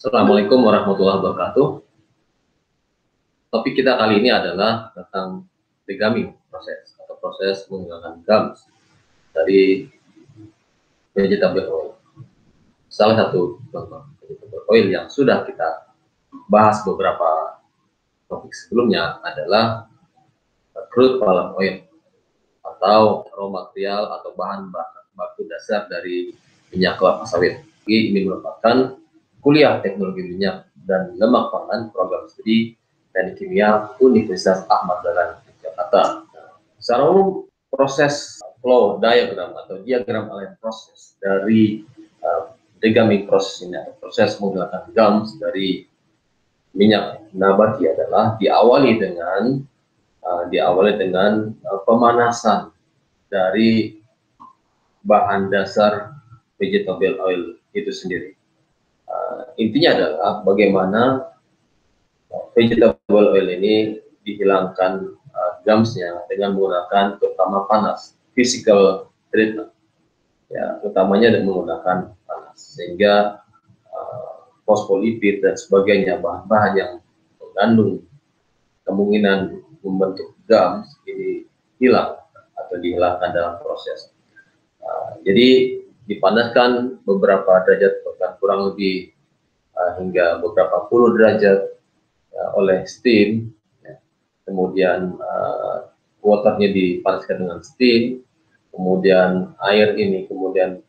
Assalamualaikum warahmatullahi wabarakatuh. Topik kita kali ini adalah tentang degamming proses atau proses menghilangkan gums dari vegetable oil. Salah satu contoh vegetable oil yang sudah kita bahas beberapa topik sebelumnya adalah crude palm oil atau raw material atau bahan baku dasar dari minyak kelapa sawit. Ini merupakan kuliah teknologi minyak dan lemak pangan program studi teknik kimia Universitas Ahmad Dahlan Jakarta. Secara umum proses flow diagram atau diagram alien proses dari degamming proses ini atau proses menghilangkan gums dari minyak nabati adalah diawali dengan pemanasan dari bahan dasar vegetable oil itu sendiri. Intinya adalah bagaimana vegetable oil ini dihilangkan gumsnya dengan menggunakan terutama panas, physical treatment, ya, utamanya dengan menggunakan panas, sehingga fosfolipid dan sebagainya, bahan-bahan yang mengandung kemungkinan membentuk gums ini hilang atau dihilangkan dalam proses. Jadi dipanaskan beberapa derajat, bahkan kurang lebih hingga beberapa puluh derajat oleh steam, ya. Kemudian waternya dipanaskan dengan steam, kemudian air ini kemudian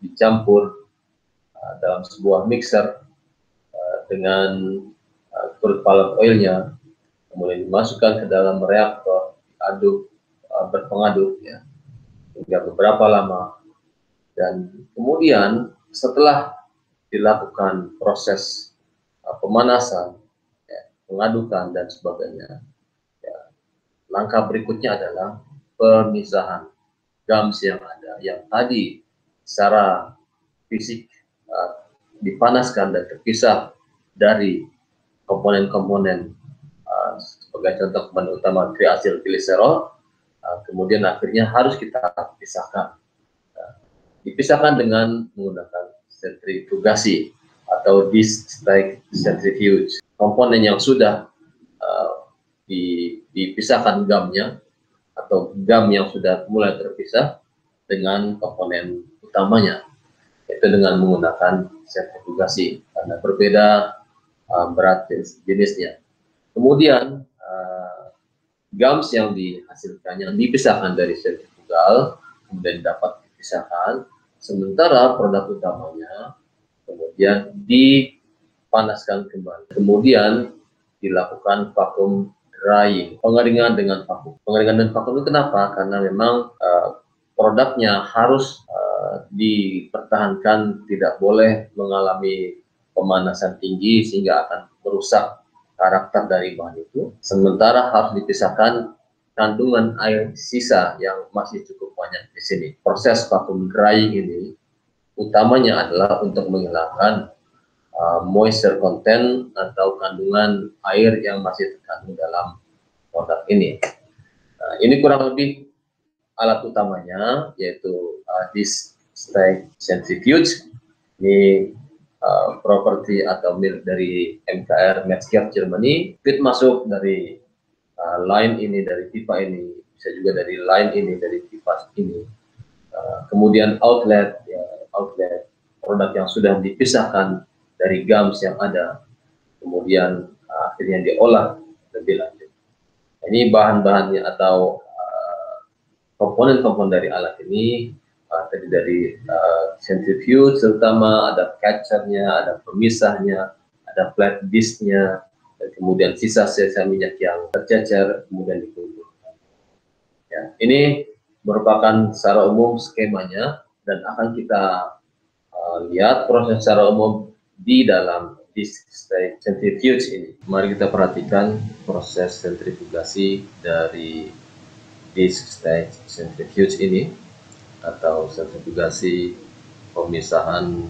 dicampur dalam sebuah mixer dengan crude palm oilnya, kemudian dimasukkan ke dalam reaktor, diaduk berpengaduk, ya, hingga beberapa lama, dan kemudian setelah dilakukan proses pemanasan, ya, pengadukan dan sebagainya, ya, langkah berikutnya adalah pemisahan gums yang ada, yang tadi secara fisik dipanaskan dan terpisah dari komponen-komponen, sebagai contoh komponen utama triasil gliserol, kemudian akhirnya harus kita pisahkan. Dipisahkan dengan menggunakan sentrifugasi atau disk-stack centrifuge. Komponen yang sudah dipisahkan gumnya atau gum yang sudah mulai terpisah dengan komponen utamanya, itu dengan menggunakan sentrifugasi karena berbeda berat jenisnya. Kemudian gums yang dihasilkan, yang dipisahkan dari sentrifugal, kemudian dapat dipisahkan, sementara produk utamanya kemudian dipanaskan kembali, kemudian dilakukan vacuum drying, pengeringan dengan vakum. Pengeringan dan vakum itu kenapa? Karena memang produknya harus dipertahankan, tidak boleh mengalami pemanasan tinggi sehingga akan merusak karakter dari bahan itu, sementara harus dipisahkan kandungan air sisa yang masih cukup banyak di sini. Proses vacuum drying ini utamanya adalah untuk menghilangkan moisture content atau kandungan air yang masih terkandung dalam produk ini. Ini kurang lebih alat utamanya, yaitu disk-stack centrifuge. Ini properti atau milik dari MKR Metzger Germany. Fit masuk dari line ini, dari pipa ini, bisa juga dari line ini, dari pipa ini. Kemudian outlet, ya, outlet produk yang sudah dipisahkan dari gums yang ada, kemudian akhirnya diolah lebih lanjut. Ini bahan-bahannya atau komponen-komponen dari alat ini tadi dari centrifuge, terutama ada catchernya, ada pemisahnya, ada flat disknya, dan kemudian sisa-sisa minyak yang tercecer kemudian dikumpulkan. Ya, ini merupakan secara umum skemanya, dan akan kita lihat proses secara umum di dalam disk-stack centrifuge ini. Mari kita perhatikan proses sentrifugasi dari disk-stack centrifuge ini, atau sentrifugasi pemisahan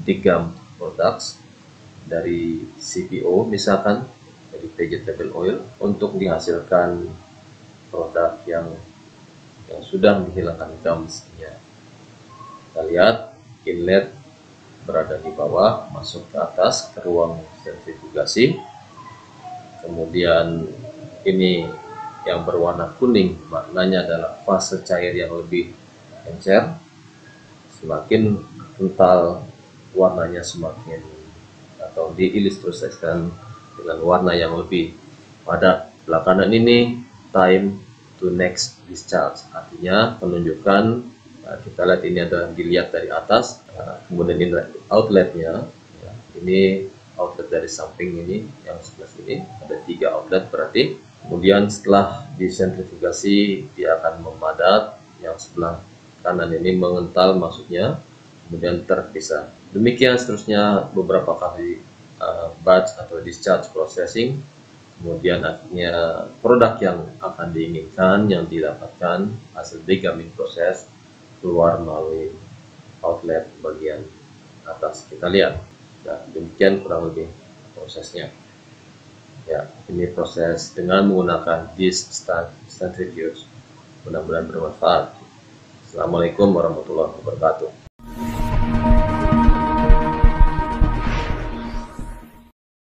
degum products dari CPO, misalkan dari vegetable oil, untuk dihasilkan produk yang sudah menghilangkan gumsnya. Kita lihat inlet berada di bawah, masuk ke atas ke ruang sentrifugasi. Kemudian ini yang berwarna kuning maknanya adalah fase cair yang lebih encer. Semakin kental warnanya, semakin atau diilustrasikan dengan warna yang lebih padat. Belakangan ini time to next discharge, artinya menunjukkan, kita lihat ini adalah dilihat dari atas, kemudian ini outletnya, ya, ini outlet dari samping ini, yang sebelah sini ada 3 outlet berarti. Kemudian setelah disentrifugasi dia akan memadat, yang sebelah kanan ini mengental maksudnya, kemudian terpisah. Demikian seterusnya beberapa kali batch atau discharge processing. Kemudian akhirnya produk yang akan diinginkan, yang didapatkan hasil degamming proses keluar melalui outlet bagian atas. Kita lihat, nah, demikian kurang lebih prosesnya. Ya, ini proses dengan menggunakan disk centrifuge. Mudah-mudahan bermanfaat. Assalamualaikum warahmatullahi wabarakatuh.